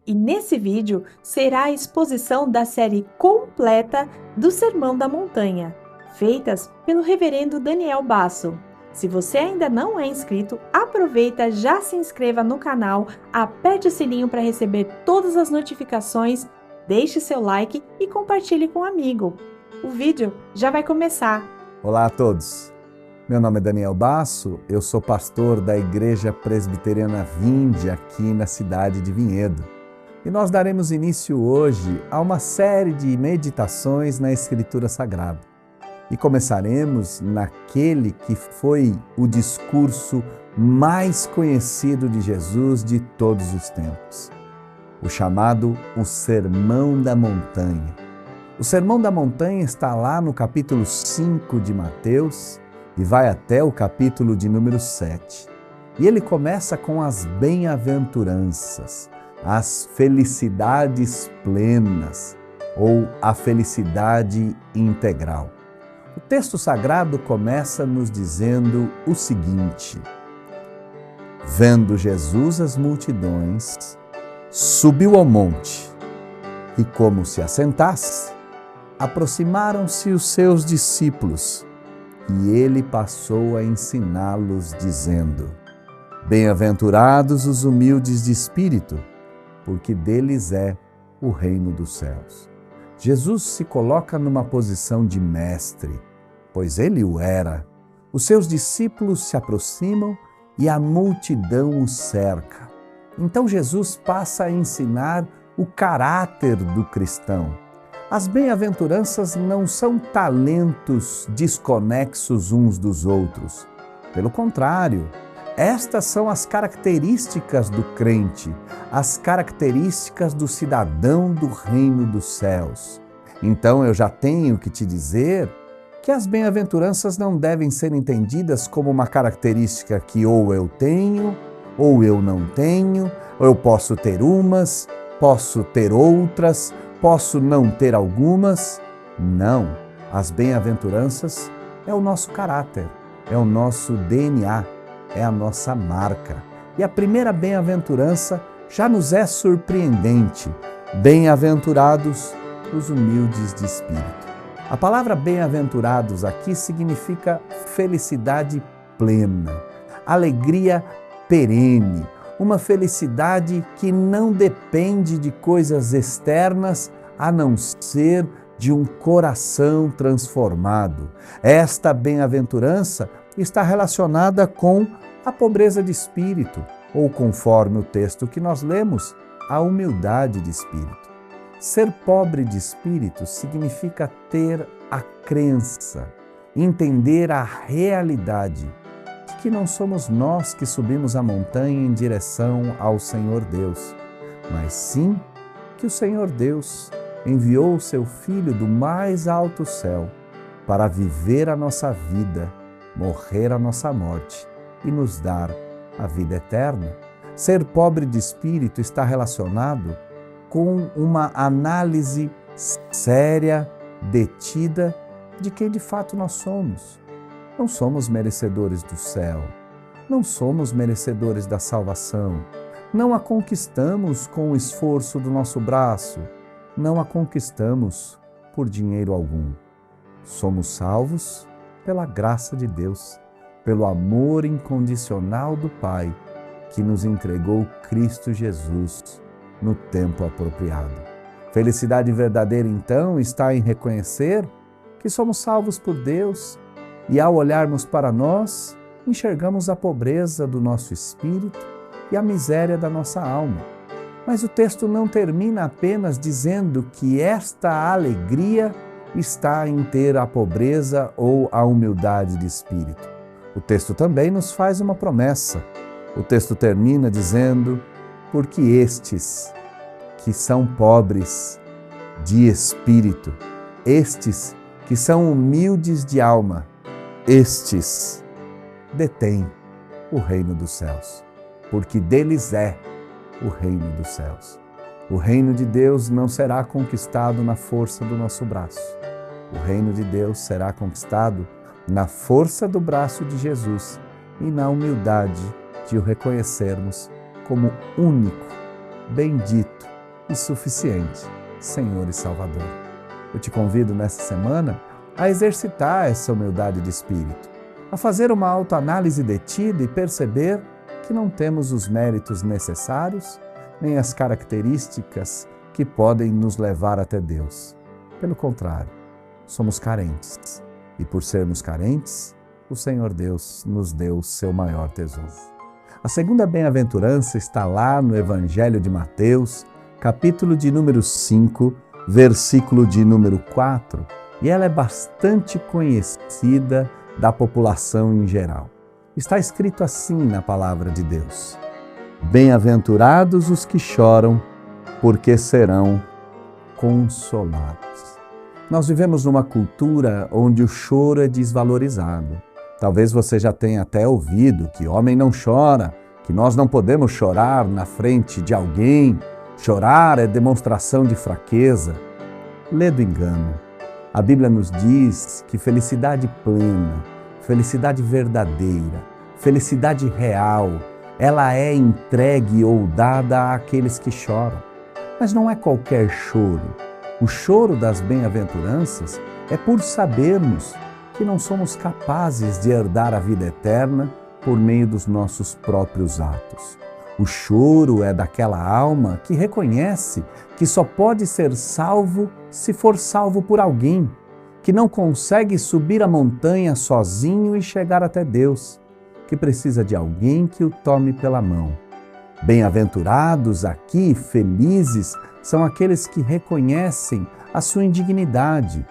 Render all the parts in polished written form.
E nesse vídeo será a exposição da série completa do Sermão da Montanha, feitas pelo reverendo Daniel Basso. Se você ainda não é inscrito, aproveita, já se inscreva no canal, aperte o sininho para receber todas as notificações, deixe seu like e compartilhe com um amigo. O vídeo já vai começar. Olá a todos, meu nome é Daniel Basso, eu sou pastor da Igreja Presbiteriana Vinde aqui na cidade de Vinhedo. E nós daremos início hoje a uma série de meditações na Escritura Sagrada. E começaremos naquele que foi o discurso mais conhecido de Jesus de todos os tempos, o chamado o Sermão da Montanha. O Sermão da Montanha está lá no capítulo 5 de Mateus e vai até o capítulo de número 7. E ele começa com as bem-aventuranças, as felicidades plenas ou a felicidade integral. O texto sagrado começa nos dizendo o seguinte: vendo Jesus as multidões, subiu ao monte e, como se assentasse, aproximaram-se os seus discípulos e ele passou a ensiná-los, dizendo: bem-aventurados os humildes de espírito, porque deles é o reino dos céus. Jesus se coloca numa posição de mestre, pois ele o era. Os seus discípulos se aproximam e a multidão o cerca. Então Jesus passa a ensinar o caráter do cristão. As bem-aventuranças não são talentos desconexos uns dos outros. Pelo contrário, estas são as características do crente, as características do cidadão do reino dos céus. Então eu já tenho que te dizer que as bem-aventuranças não devem ser entendidas como uma característica que ou eu tenho, ou eu não tenho, ou eu posso ter umas, posso ter outras, posso não ter algumas. Não, as bem-aventuranças é o nosso caráter, é o nosso DNA, é a nossa marca. E a primeira bem-aventurança já nos é surpreendente. Bem-aventurados os humildes de espírito. A palavra bem-aventurados aqui significa felicidade plena, alegria perene, uma felicidade que não depende de coisas externas a não ser de um coração transformado. Esta bem-aventurança está relacionada com a pobreza de espírito, ou conforme o texto que nós lemos, a humildade de espírito. Ser pobre de espírito significa ter a crença, entender a realidade de que não somos nós que subimos a montanha em direção ao Senhor Deus, mas sim que o Senhor Deus enviou o seu Filho do mais alto céu para viver a nossa vida, morrer a nossa morte e nos dar a vida eterna. Ser pobre de espírito está relacionado com uma análise séria, detida, de quem de fato nós somos. Não somos merecedores do céu, não somos merecedores da salvação, não a conquistamos com o esforço do nosso braço, não a conquistamos por dinheiro algum. Somos salvos pela graça de Deus, pelo amor incondicional do Pai, que nos entregou Cristo Jesus no tempo apropriado. Felicidade verdadeira, então, está em reconhecer que somos salvos por Deus e, ao olharmos para nós, enxergamos a pobreza do nosso espírito e a miséria da nossa alma. Mas o texto não termina apenas dizendo que esta alegria está em ter a pobreza ou a humildade de espírito. O texto também nos faz uma promessa. O texto termina dizendo: porque estes que são pobres de espírito, estes que são humildes de alma, estes detêm o reino dos céus, porque deles é o reino dos céus. O reino de Deus não será conquistado na força do nosso braço. O reino de Deus será conquistado na força do braço de Jesus e na humildade de o reconhecermos como único, bendito e suficiente, Senhor e Salvador. Eu te convido nessa semana a exercitar essa humildade de espírito, a fazer uma autoanálise detida e perceber que não temos os méritos necessários, nem as características que podem nos levar até Deus. Pelo contrário, somos carentes. E por sermos carentes, o Senhor Deus nos deu o seu maior tesouro. A segunda bem-aventurança está lá no Evangelho de Mateus, capítulo de número 5, versículo de número 4, e ela é bastante conhecida da população em geral. Está escrito assim na palavra de Deus: Bem-aventurados os que choram, porque serão consolados. Nós vivemos numa cultura onde o choro é desvalorizado. Talvez você já tenha até ouvido que homem não chora, que nós não podemos chorar na frente de alguém. Chorar é demonstração de fraqueza. Lê do engano. A Bíblia nos diz que felicidade plena, felicidade verdadeira, felicidade real, ela é entregue ou dada àqueles que choram. Mas não é qualquer choro. O choro das bem-aventuranças é por sabermos que não somos capazes de herdar a vida eterna por meio dos nossos próprios atos. O choro é daquela alma que reconhece que só pode ser salvo se for salvo por alguém, que não consegue subir a montanha sozinho e chegar até Deus, que precisa de alguém que o tome pela mão. Bem-aventurados aqui, felizes, são aqueles que reconhecem a sua indignidade,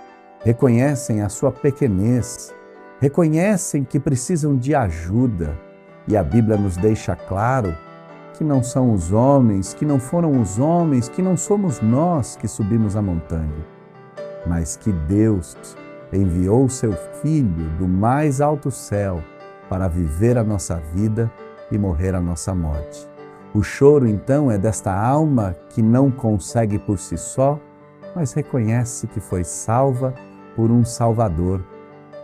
reconhecem a sua pequenez, reconhecem que precisam de ajuda. E a Bíblia nos deixa claro que não são os homens, que não foram os homens, que não somos nós que subimos a montanha, mas que Deus enviou o seu Filho do mais alto céu para viver a nossa vida e morrer a nossa morte. O choro, então, é desta alma que não consegue por si só, mas reconhece que foi salva por um Salvador.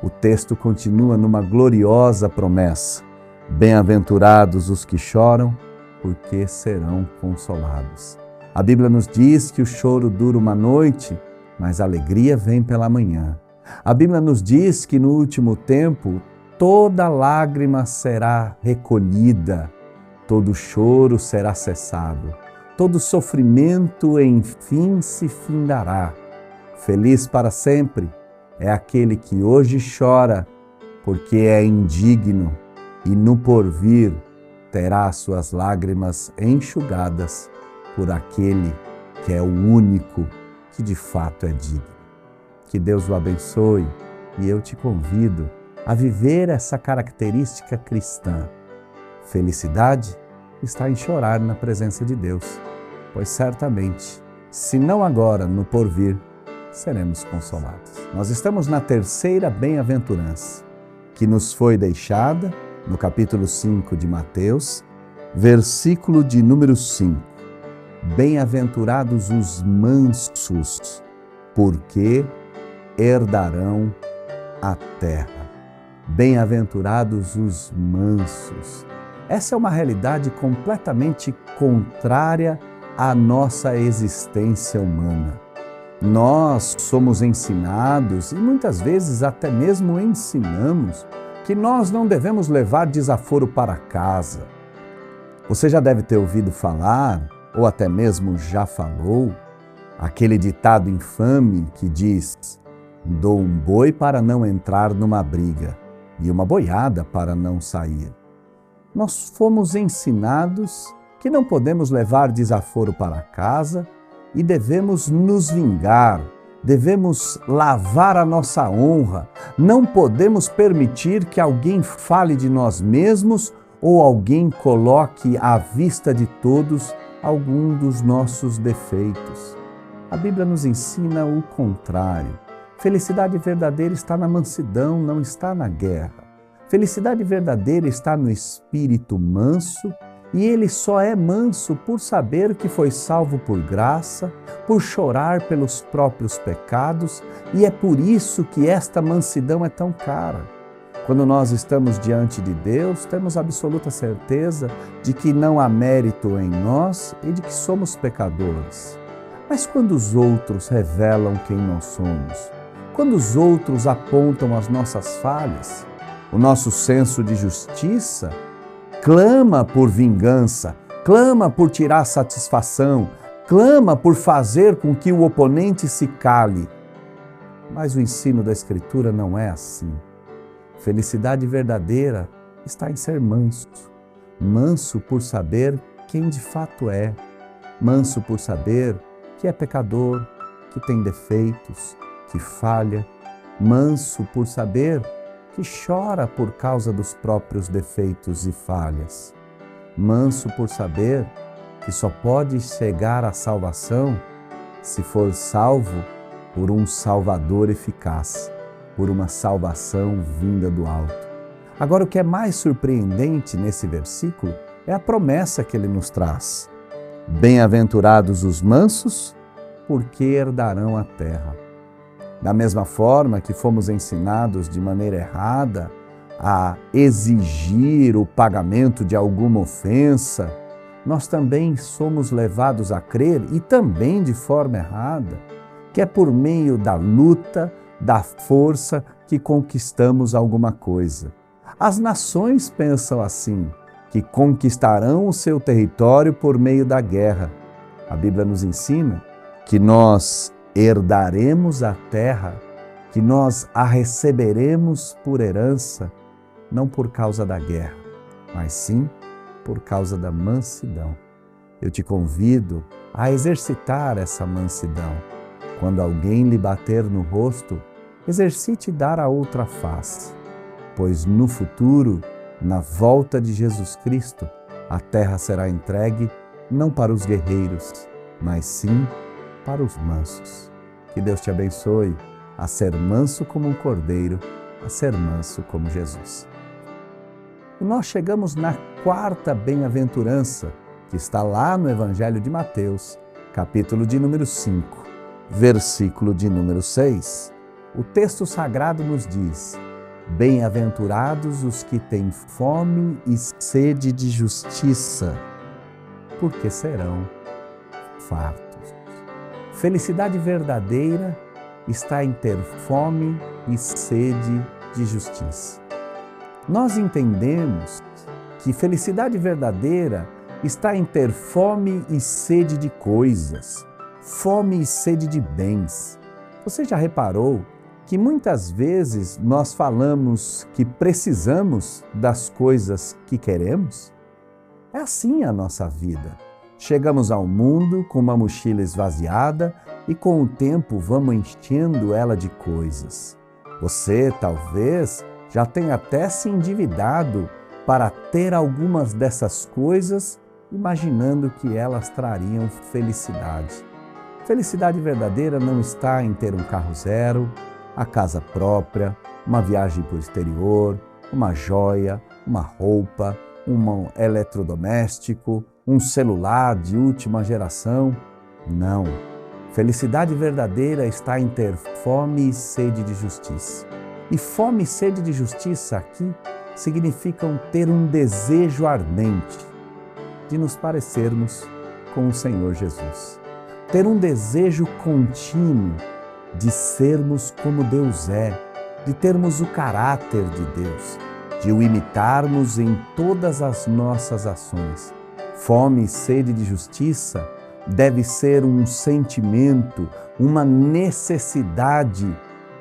O texto continua numa gloriosa promessa: Bem-aventurados os que choram, porque serão consolados. A Bíblia nos diz que o choro dura uma noite, mas a alegria vem pela manhã. A Bíblia nos diz que no último tempo toda lágrima será recolhida, todo choro será cessado, todo sofrimento enfim se findará. Feliz para sempre é aquele que hoje chora, porque é indigno, e no porvir terá suas lágrimas enxugadas por aquele que é o único que de fato é digno. Que Deus o abençoe, e eu te convido a viver essa característica cristã. Felicidade está em chorar na presença de Deus, pois certamente, se não agora, no porvir, seremos consolados. Nós estamos na terceira bem-aventurança, que nos foi deixada no capítulo 5 de Mateus, versículo de número 5. Bem-aventurados os mansos, porque herdarão a terra. Bem-aventurados os mansos. Essa é uma realidade completamente contrária à nossa existência humana. Nós somos ensinados, e muitas vezes até mesmo ensinamos, que nós não devemos levar desaforo para casa. Você já deve ter ouvido falar, ou até mesmo já falou, aquele ditado infame que diz: dou um boi para não entrar numa briga e uma boiada para não sair. Nós fomos ensinados que não podemos levar desaforo para casa e devemos nos vingar, devemos lavar a nossa honra, não podemos permitir que alguém fale de nós mesmos ou alguém coloque à vista de todos algum dos nossos defeitos. A Bíblia nos ensina o contrário. Felicidade verdadeira está na mansidão, não está na guerra. Felicidade verdadeira está no espírito manso, e ele só é manso por saber que foi salvo por graça, por chorar pelos próprios pecados, e é por isso que esta mansidão é tão cara. Quando nós estamos diante de Deus, temos absoluta certeza de que não há mérito em nós e de que somos pecadores. Mas quando os outros revelam quem nós somos, quando os outros apontam as nossas falhas, o nosso senso de justiça clama por vingança, clama por tirar satisfação, clama por fazer com que o oponente se cale. Mas o ensino da Escritura não é assim. Felicidade verdadeira está em ser manso. Manso por saber quem de fato é. Manso por saber que é pecador, que tem defeitos, que falha. Manso por saber que chora por causa dos próprios defeitos e falhas. Manso por saber que só pode chegar à salvação se for salvo por um Salvador eficaz, por uma salvação vinda do alto. Agora, o que é mais surpreendente nesse versículo é a promessa que ele nos traz. Bem-aventurados os mansos, porque herdarão a terra. Da mesma forma que fomos ensinados de maneira errada a exigir o pagamento de alguma ofensa, nós também somos levados a crer, e também de forma errada, que é por meio da luta, da força que conquistamos alguma coisa. As nações pensam assim, que conquistarão o seu território por meio da guerra. A Bíblia nos ensina que nós herdaremos a terra, que nós a receberemos por herança, não por causa da guerra, mas sim por causa da mansidão. Eu te convido a exercitar essa mansidão. Quando alguém lhe bater no rosto, exercite dar a outra face, pois no futuro, na volta de Jesus Cristo, a terra será entregue não para os guerreiros, mas sim para os mansos. Que Deus te abençoe a ser manso como um cordeiro, a ser manso como Jesus. E nós chegamos na quarta bem-aventurança, que está lá no Evangelho de Mateus, capítulo de número 5, versículo de número 6. O texto sagrado nos diz: bem-aventurados os que têm fome e sede de justiça, porque serão fartos. Felicidade verdadeira está em ter fome e sede de justiça. Nós entendemos que felicidade verdadeira está em ter fome e sede de coisas, fome e sede de bens. Você já reparou que muitas vezes nós falamos que precisamos das coisas que queremos? É assim a nossa vida. Chegamos ao mundo com uma mochila esvaziada e com o tempo vamos enchendo ela de coisas. Você talvez já tenha até se endividado para ter algumas dessas coisas, imaginando que elas trariam felicidade. Felicidade verdadeira não está em ter um carro zero, a casa própria, uma viagem para o exterior, uma joia, uma roupa, um eletrodoméstico, um celular de última geração. Não. Felicidade verdadeira está em ter fome e sede de justiça. E fome e sede de justiça aqui significam ter um desejo ardente de nos parecermos com o Senhor Jesus. Ter um desejo contínuo de sermos como Deus é, de termos o caráter de Deus, de o imitarmos em todas as nossas ações. Fome e sede de justiça deve ser um sentimento, uma necessidade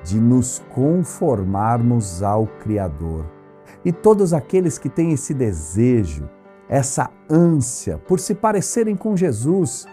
de nos conformarmos ao Criador. E todos aqueles que têm esse desejo, essa ânsia por se parecerem com Jesus,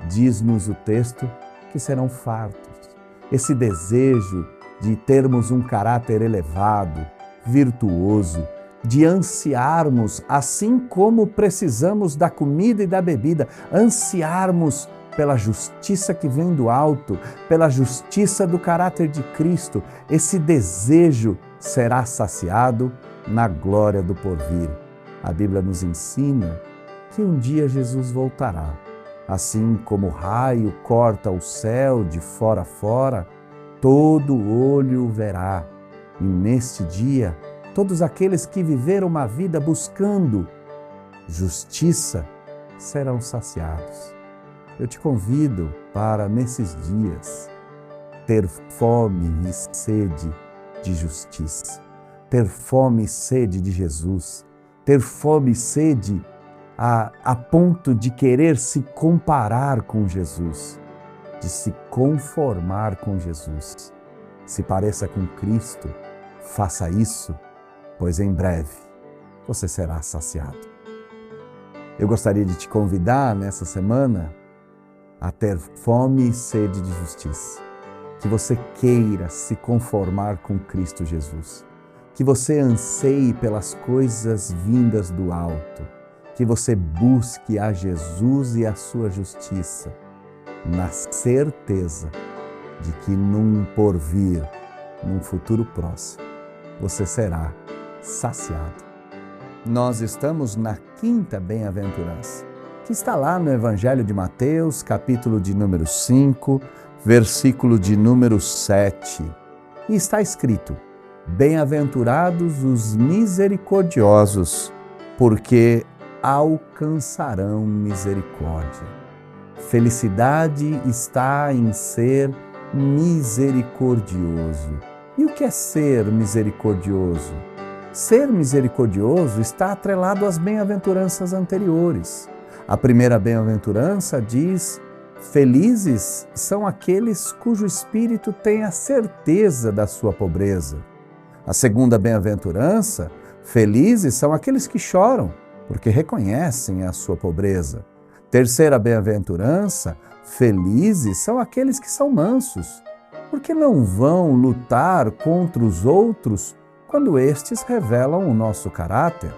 diz-nos o texto que serão fartos. Esse desejo de termos um caráter elevado, virtuoso, de ansiarmos, assim como precisamos da comida e da bebida, ansiarmos pela justiça que vem do alto, pela justiça do caráter de Cristo. Esse desejo será saciado na glória do porvir. A Bíblia nos ensina que um dia Jesus voltará. Assim como o raio corta o céu de fora a fora, todo olho o verá. E neste dia, todos aqueles que viveram uma vida buscando justiça serão saciados. Eu te convido para, nesses dias, ter fome e sede de justiça, ter fome e sede de Jesus, ter fome e sede a ponto de querer se comparar com Jesus, de se conformar com Jesus. Se pareça com Cristo, faça isso, pois em breve você será saciado. Eu gostaria de te convidar nessa semana a ter fome e sede de justiça, que você queira se conformar com Cristo Jesus, que você anseie pelas coisas vindas do alto, que você busque a Jesus e a sua justiça, na certeza de que num porvir, num futuro próximo, você será saciado. Nós estamos na quinta bem-aventurança, que está lá no Evangelho de Mateus, capítulo de número 5, versículo de número 7. E está escrito: bem-aventurados os misericordiosos, porque alcançarão misericórdia. Felicidade está em ser misericordioso. E o que é ser misericordioso? Ser misericordioso está atrelado às bem-aventuranças anteriores. A primeira bem-aventurança diz: felizes são aqueles cujo espírito tem a certeza da sua pobreza. A segunda bem-aventurança: felizes são aqueles que choram, porque reconhecem a sua pobreza. Terceira bem-aventurança: felizes são aqueles que são mansos, porque não vão lutar contra os outros quando estes revelam o nosso caráter.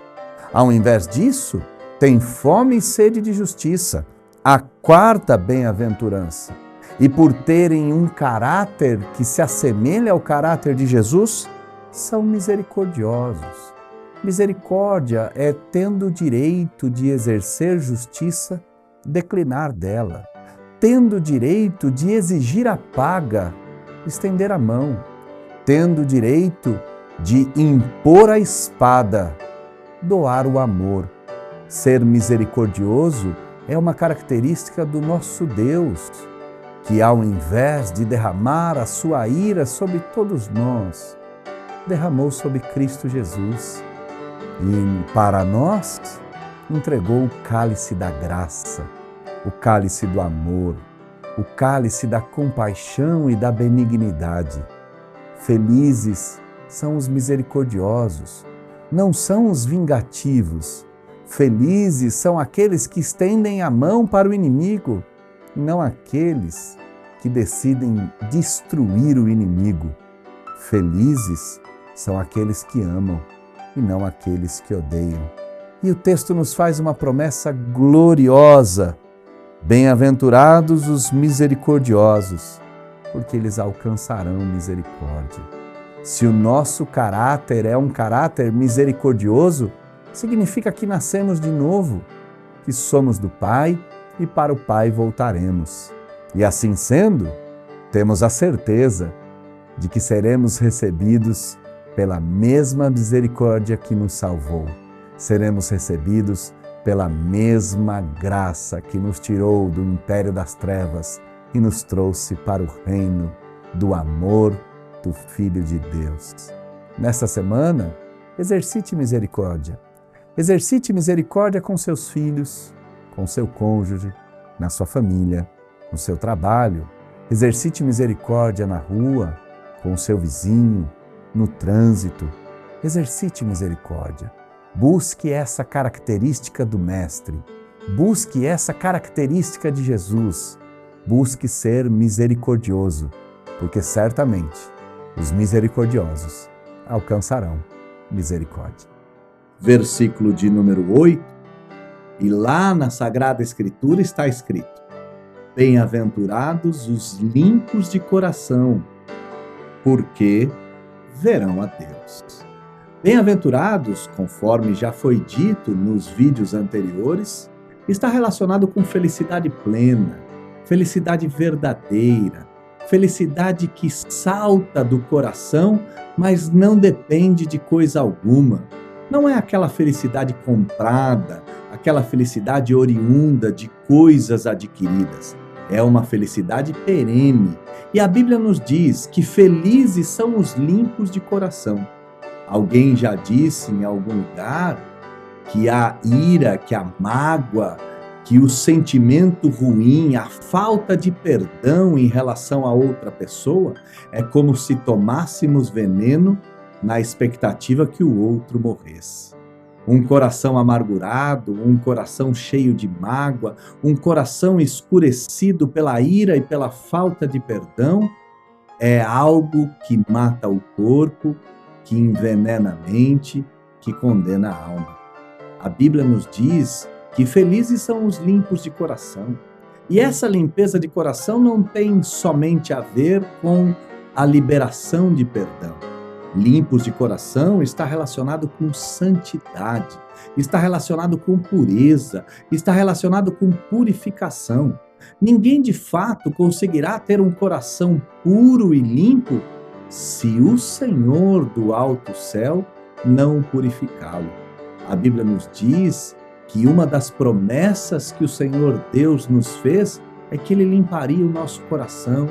Ao invés disso, tem fome e sede de justiça, a quarta bem-aventurança. E por terem um caráter que se assemelha ao caráter de Jesus, são misericordiosos. Misericórdia é, tendo o direito de exercer justiça, declinar dela. Tendo o direito de exigir a paga, estender a mão. Tendo o direito de impor a espada, doar o amor. Ser misericordioso é uma característica do nosso Deus, que ao invés de derramar a sua ira sobre todos nós, derramou sobre Cristo Jesus e para nós entregou o cálice da graça, o cálice do amor, o cálice da compaixão e da benignidade. Felizes são os misericordiosos, não são os vingativos. Felizes são aqueles que estendem a mão para o inimigo, e não aqueles que decidem destruir o inimigo. Felizes são aqueles que amam e não aqueles que odeiam. E o texto nos faz uma promessa gloriosa: bem-aventurados os misericordiosos, porque eles alcançarão misericórdia. Se o nosso caráter é um caráter misericordioso, significa que nascemos de novo, que somos do Pai e para o Pai voltaremos. E assim sendo, temos a certeza de que seremos recebidos pela mesma misericórdia que nos salvou. Seremos recebidos pela mesma graça que nos tirou do império das trevas e nos trouxe para o reino do amor do Filho de Deus. Nesta semana, exercite misericórdia. Exercite misericórdia com seus filhos, com seu cônjuge, na sua família, no seu trabalho. Exercite misericórdia na rua, com o seu vizinho, no trânsito. Exercite misericórdia. Busque essa característica do Mestre. Busque essa característica de Jesus. Busque ser misericordioso, porque certamente os misericordiosos alcançarão misericórdia. Versículo de número 8, e lá na Sagrada Escritura está escrito: bem-aventurados os limpos de coração, porque verão a Deus. Bem-aventurados, conforme já foi dito nos vídeos anteriores, está relacionado com felicidade plena, felicidade verdadeira, felicidade que salta do coração, mas não depende de coisa alguma. Não é aquela felicidade comprada, aquela felicidade oriunda de coisas adquiridas. É uma felicidade perene. E a Bíblia nos diz que felizes são os limpos de coração. Alguém já disse em algum lugar que a ira, que a mágoa, que o sentimento ruim, a falta de perdão em relação a outra pessoa é como se tomássemos veneno na expectativa que o outro morresse. Um coração amargurado, um coração cheio de mágoa, um coração escurecido pela ira e pela falta de perdão é algo que mata o corpo, que envenena a mente, que condena a alma. A Bíblia nos diz que felizes são os limpos de coração. E essa limpeza de coração não tem somente a ver com a liberação de perdão. Limpos de coração está relacionado com santidade, está relacionado com pureza, está relacionado com purificação. Ninguém de fato conseguirá ter um coração puro e limpo se o Senhor do alto céu não o purificá-lo. A Bíblia nos diz que uma das promessas que o Senhor Deus nos fez é que Ele limparia o nosso coração,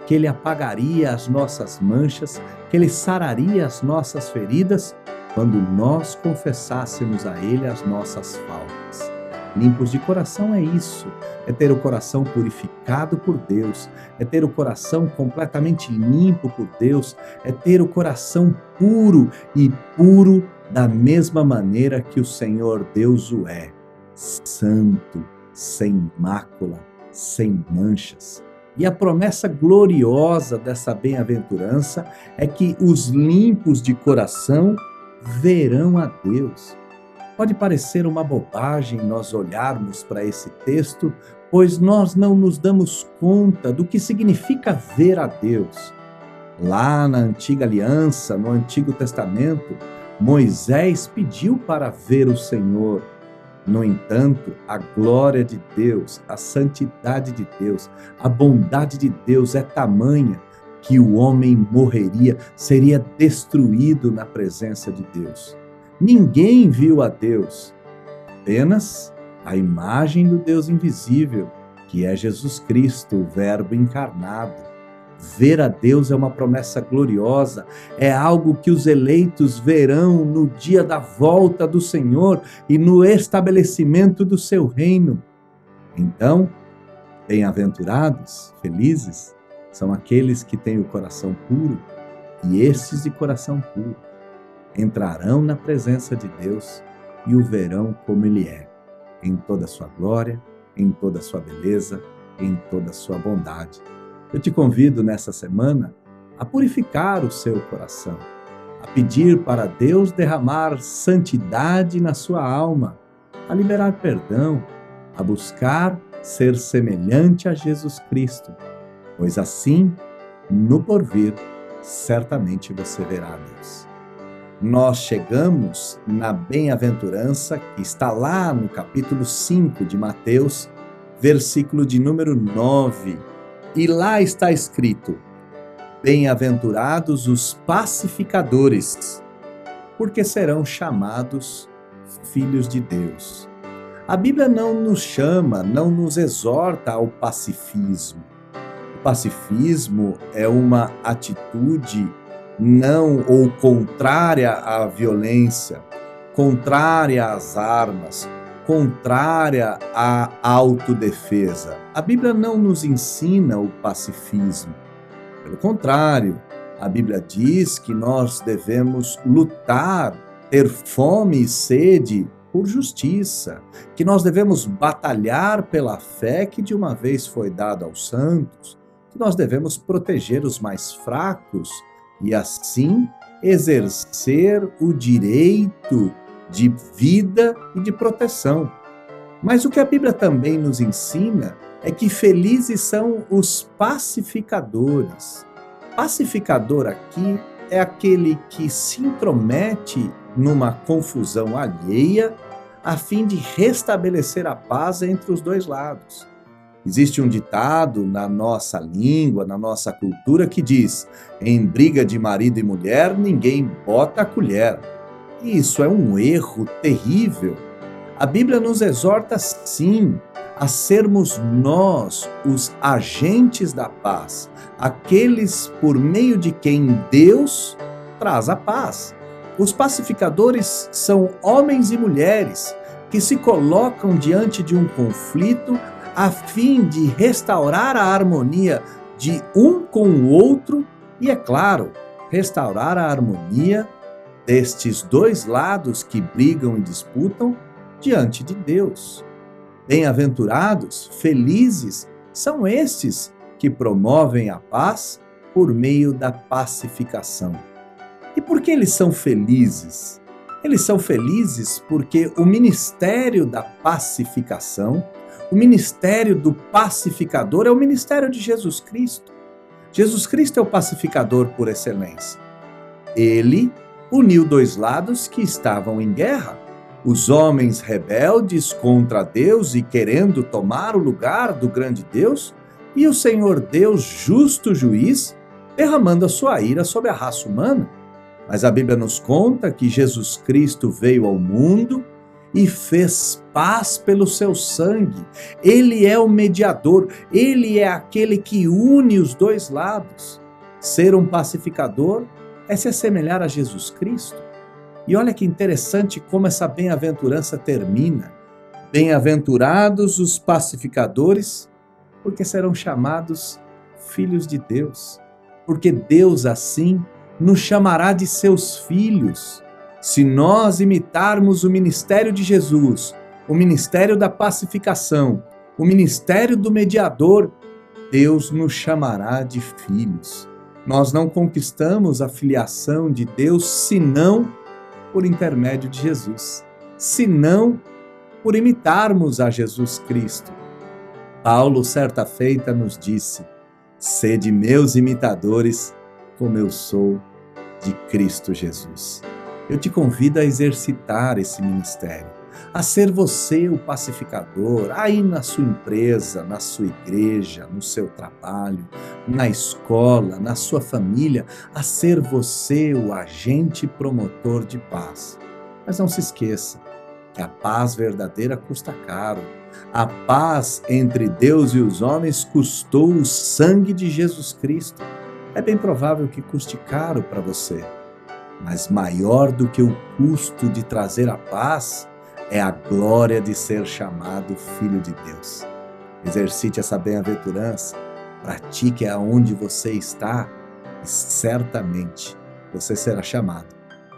que Ele apagaria as nossas manchas, que Ele sararia as nossas feridas quando nós confessássemos a Ele as nossas faltas. Limpos de coração é isso, é ter o coração purificado por Deus, é ter o coração completamente limpo por Deus, é ter o coração puro e puro da mesma maneira que o Senhor Deus o é, santo, sem mácula, sem manchas. E a promessa gloriosa dessa bem-aventurança é que os limpos de coração verão a Deus. Pode parecer uma bobagem nós olharmos para esse texto, pois nós não nos damos conta do que significa ver a Deus. Lá na Antiga Aliança, no Antigo Testamento, Moisés pediu para ver o Senhor. No entanto, a glória de Deus, a santidade de Deus, a bondade de Deus é tamanha que o homem morreria, seria destruído na presença de Deus. Ninguém viu a Deus, apenas a imagem do Deus invisível, que é Jesus Cristo, o Verbo encarnado. Ver a Deus é uma promessa gloriosa, é algo que os eleitos verão no dia da volta do Senhor e no estabelecimento do seu reino. Então, bem-aventurados, felizes, são aqueles que têm o coração puro, e estes de coração puro entrarão na presença de Deus e o verão como Ele é, em toda a sua glória, em toda a sua beleza, em toda a sua bondade. Eu te convido nessa semana a purificar o seu coração, a pedir para Deus derramar santidade na sua alma, a liberar perdão, a buscar ser semelhante a Jesus Cristo, pois assim, no porvir, certamente você verá a Deus. Nós chegamos na bem-aventurança que está lá no capítulo 5 de Mateus, versículo de número 9. E lá está escrito: bem-aventurados os pacificadores, porque serão chamados filhos de Deus. A Bíblia não nos chama, não nos exorta ao pacifismo. O pacifismo é uma atitude não ou contrária à violência, contrária às armas, contrária à autodefesa. A Bíblia não nos ensina o pacifismo. Pelo contrário, a Bíblia diz que nós devemos lutar, ter fome e sede por justiça, que nós devemos batalhar pela fé que de uma vez foi dada aos santos, que nós devemos proteger os mais fracos e assim exercer o direito de vida e de proteção. Mas o que a Bíblia também nos ensina é que felizes são os pacificadores. Pacificador aqui é aquele que se intromete numa confusão alheia a fim de restabelecer a paz entre os dois lados. Existe um ditado na nossa língua, na nossa cultura, que diz: em briga de marido e mulher, ninguém bota a colher. E isso é um erro terrível. A Bíblia nos exorta, sim, a sermos nós os agentes da paz, aqueles por meio de quem Deus traz a paz. Os pacificadores são homens e mulheres que se colocam diante de um conflito a fim de restaurar a harmonia de um com o outro e, é claro, restaurar a harmonia destes dois lados que brigam e disputam diante de Deus. Bem-aventurados, felizes, são estes que promovem a paz por meio da pacificação. E por que eles são felizes? Eles são felizes porque o ministério da pacificação, o ministério do pacificador é o ministério de Jesus Cristo. Jesus Cristo é o pacificador por excelência. Ele uniu dois lados que estavam em guerra. Os homens rebeldes contra Deus e querendo tomar o lugar do grande Deus, e o Senhor Deus, justo juiz, derramando a sua ira sobre a raça humana. Mas a Bíblia nos conta que Jesus Cristo veio ao mundo e fez paz pelo seu sangue. Ele é o mediador, ele é aquele que une os dois lados. Ser um pacificador é se assemelhar a Jesus Cristo. E olha que interessante como essa bem-aventurança termina. Bem-aventurados os pacificadores, porque serão chamados filhos de Deus. Porque Deus assim nos chamará de seus filhos. Se nós imitarmos o ministério de Jesus, o ministério da pacificação, o ministério do mediador, Deus nos chamará de filhos. Nós não conquistamos a filiação de Deus senão por intermédio de Jesus, senão por imitarmos a Jesus Cristo. Paulo, certa feita, nos disse: sede meus imitadores, como eu sou de Cristo Jesus. Eu te convido a exercitar esse ministério, a ser você o pacificador, aí na sua empresa, na sua igreja, no seu trabalho, na escola, na sua família, a ser você o agente promotor de paz. Mas não se esqueça que a paz verdadeira custa caro. A paz entre Deus e os homens custou o sangue de Jesus Cristo. É bem provável que custe caro para você, mas maior do que o custo de trazer a paz é a glória de ser chamado Filho de Deus. Exercite essa bem-aventurança, pratique aonde você está e certamente você será chamado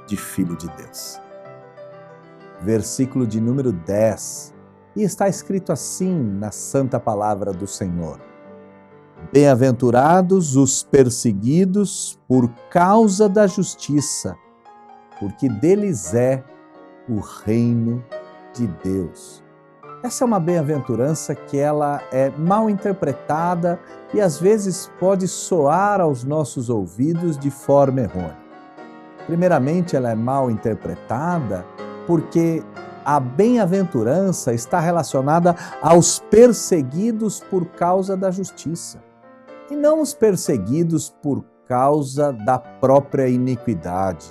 de Filho de Deus. Versículo de número 10, e está escrito assim na Santa Palavra do Senhor: bem-aventurados os perseguidos por causa da justiça, porque deles é o reino de Deus. Essa é uma bem-aventurança que ela é mal interpretada e às vezes pode soar aos nossos ouvidos de forma errônea. Primeiramente, ela é mal interpretada porque a bem-aventurança está relacionada aos perseguidos por causa da justiça, e não os perseguidos por causa da própria iniquidade.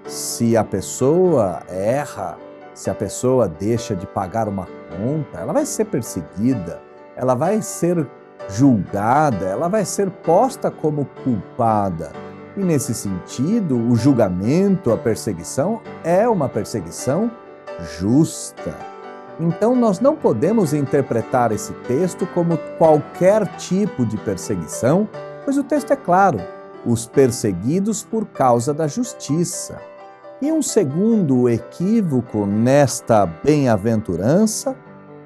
Se a pessoa erra, se a pessoa deixa de pagar uma conta, ela vai ser perseguida, ela vai ser julgada, ela vai ser posta como culpada. E nesse sentido, o julgamento, a perseguição, é uma perseguição justa. Então, nós não podemos interpretar esse texto como qualquer tipo de perseguição, pois o texto é claro: os perseguidos por causa da justiça. E um segundo equívoco nesta bem-aventurança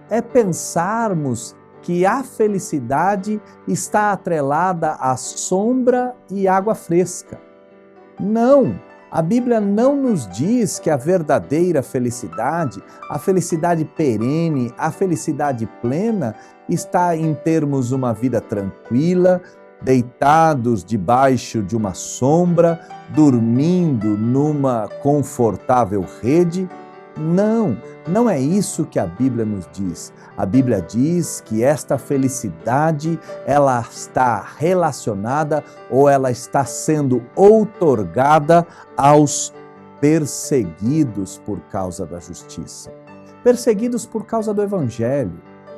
é pensarmos que a felicidade está atrelada à sombra e água fresca. Não! A Bíblia não nos diz que a verdadeira felicidade, a felicidade perene, a felicidade plena, está em termos uma vida tranquila, deitados debaixo de uma sombra, dormindo numa confortável rede. Não, não é isso que a Bíblia nos diz. A Bíblia diz que esta felicidade, ela está relacionada ou ela está sendo outorgada aos perseguidos por causa da justiça. perseguidos por causa do Evangelho,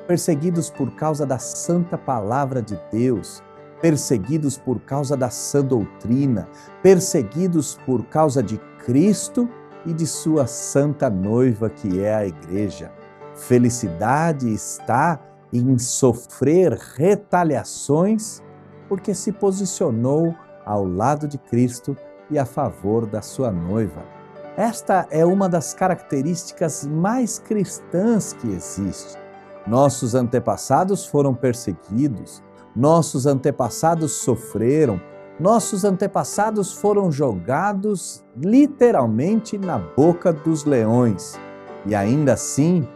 perseguidos por causa da santa palavra de Deus, perseguidos por causa da sã doutrina, perseguidos por causa de Cristo e de sua santa noiva, que é a Igreja. Felicidade está em sofrer retaliações porque se posicionou ao lado de Cristo e a favor da sua noiva. Esta é uma das características mais cristãs que existe. Nossos antepassados foram perseguidos, nossos antepassados sofreram, nossos antepassados foram jogados literalmente na boca dos leões e ainda assim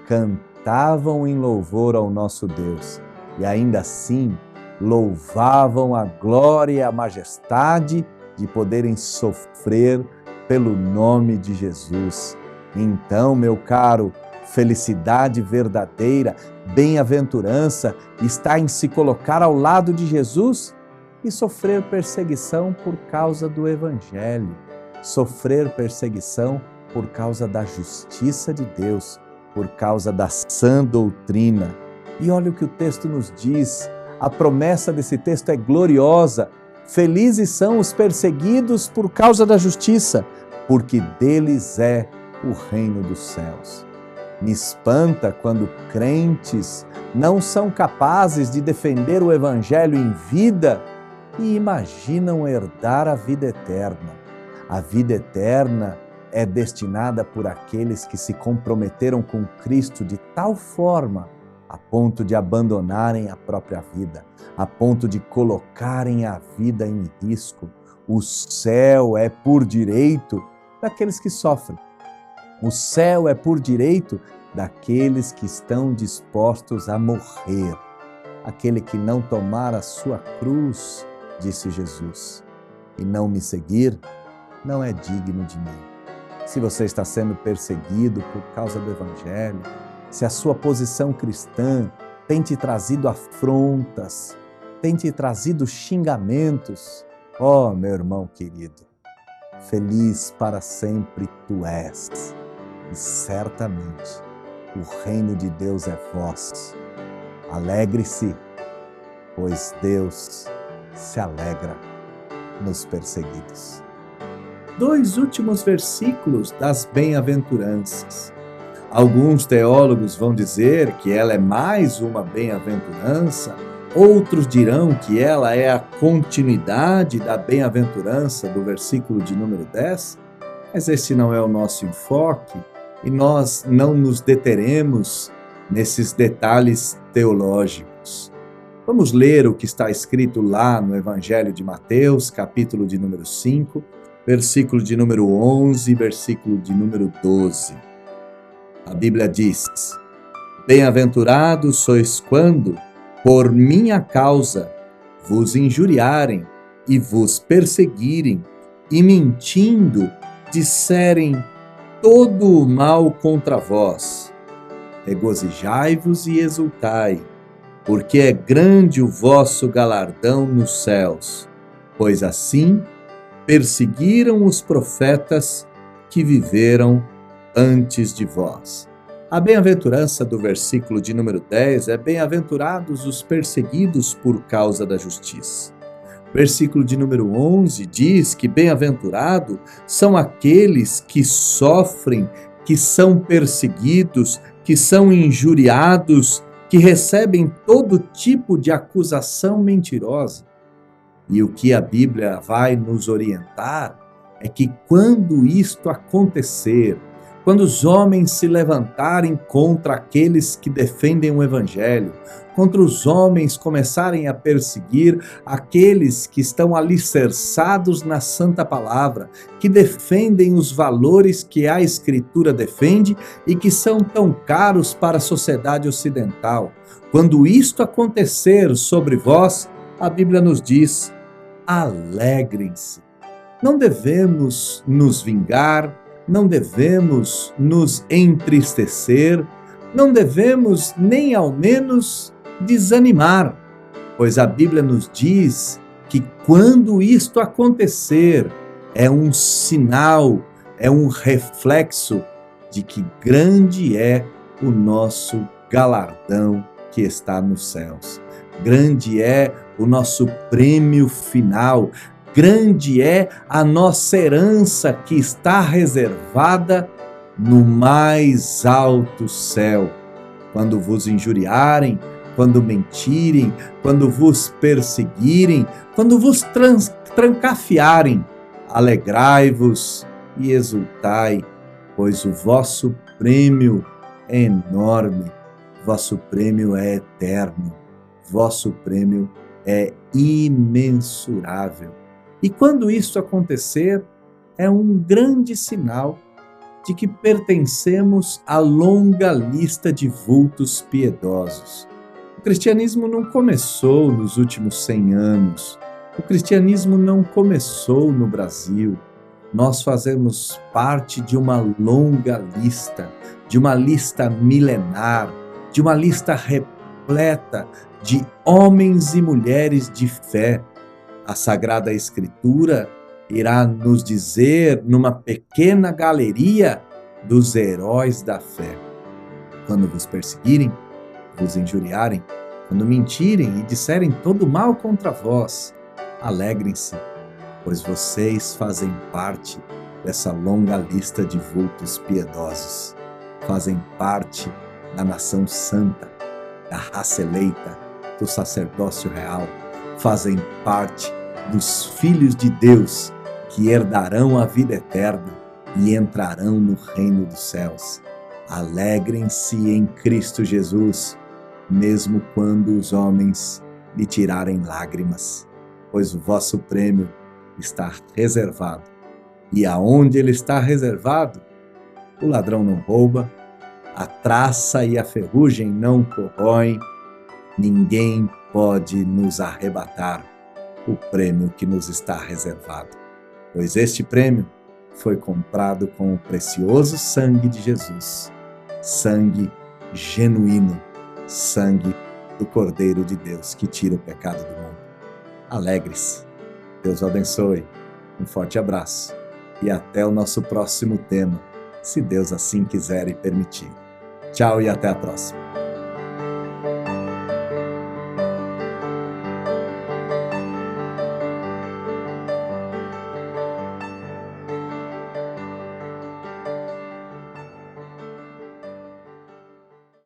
cantavam em louvor ao nosso Deus e ainda assim louvavam a glória e a majestade de poderem sofrer pelo nome de Jesus. Então, meu caro, felicidade verdadeira, bem-aventurança está em se colocar ao lado de Jesus e sofrer perseguição por causa do Evangelho, sofrer perseguição por causa da justiça de Deus, por causa da sã doutrina. E olha o que o texto nos diz, a promessa desse texto é gloriosa. Felizes são os perseguidos por causa da justiça, porque deles é o reino dos céus. Me espanta quando crentes não são capazes de defender o Evangelho em vida e imaginam herdar a vida eterna. A vida eterna é destinada por aqueles que se comprometeram com Cristo de tal forma a ponto de abandonarem a própria vida, a ponto de colocarem a vida em risco. O céu é por direito daqueles que sofrem. O céu é por direito daqueles que estão dispostos a morrer. Aquele que não tomar a sua cruz, disse Jesus, e não me seguir, não é digno de mim. Se você está sendo perseguido por causa do Evangelho, se a sua posição cristã tem te trazido afrontas, tem te trazido xingamentos, ó, meu irmão querido, feliz para sempre tu és, e certamente o reino de Deus é vosso. Alegre-se, pois Deus se alegra nos perseguidos. 2 últimos versículos das bem-aventuranças. Alguns teólogos vão dizer que ela é mais uma bem-aventurança, outros dirão que ela é a continuidade da bem-aventurança do versículo de número 10, mas esse não é o nosso enfoque e nós não nos deteremos nesses detalhes teológicos. Vamos ler o que está escrito lá no Evangelho de Mateus, capítulo de número 5, versículo de número 11, versículo de número 12. A Bíblia diz: Bem-aventurados sois quando, por minha causa, vos injuriarem e vos perseguirem, e mentindo, disserem todo o mal contra vós. Regozijai-vos e exultai, porque é grande o vosso galardão nos céus, pois assim perseguiram os profetas que viveram antes de vós. A bem-aventurança do versículo de número 10 é bem-aventurados os perseguidos por causa da justiça. Versículo de número 11 diz que bem-aventurado são aqueles que sofrem, que são perseguidos, que são injuriados, que recebem todo tipo de acusação mentirosa. E o que a Bíblia vai nos orientar é que quando isto acontecer, quando os homens se levantarem contra aqueles que defendem o Evangelho, contra os homens começarem a perseguir aqueles que estão alicerçados na Santa Palavra, que defendem os valores que a Escritura defende e que são tão caros para a sociedade ocidental. Quando isto acontecer sobre vós, a Bíblia nos diz: alegrem-se. Não devemos nos vingar, não devemos nos entristecer, não devemos nem ao menos desanimar, pois a Bíblia nos diz que quando isto acontecer, é um sinal, é um reflexo de que grande é o nosso galardão que está nos céus. Grande é o nosso prêmio final. Grande é a nossa herança que está reservada no mais alto céu. Quando vos injuriarem, quando mentirem, quando vos perseguirem, quando vos trancafiarem, alegrai-vos e exultai, pois o vosso prêmio é enorme, vosso prêmio é eterno, vosso prêmio é imensurável. E quando isso acontecer, é um grande sinal de que pertencemos à longa lista de vultos piedosos. O cristianismo não começou nos últimos 100 anos. O cristianismo não começou no Brasil. Nós fazemos parte de uma longa lista, de uma lista milenar, de uma lista repleta de homens e mulheres de fé. A Sagrada Escritura irá nos dizer, numa pequena galeria, dos heróis da fé. Quando vos perseguirem, vos injuriarem, quando mentirem e disserem todo mal contra vós, alegrem-se, pois vocês fazem parte dessa longa lista de vultos piedosos. Fazem parte da nação santa, da raça eleita, do sacerdócio real. Fazem parte dos filhos de Deus que herdarão a vida eterna e entrarão no reino dos céus. Alegrem-se em Cristo Jesus, mesmo quando os homens lhe tirarem lágrimas, pois o vosso prêmio está reservado. E aonde ele está reservado, o ladrão não rouba, a traça e a ferrugem não corroem, ninguém pode nos arrebatar o prêmio que nos está reservado, pois este prêmio foi comprado com o precioso sangue de Jesus, sangue genuíno, sangue do Cordeiro de Deus que tira o pecado do mundo. Alegre-se. Deus o abençoe. Um forte abraço e até o nosso próximo tema, se Deus assim quiser e permitir. Tchau e até a próxima.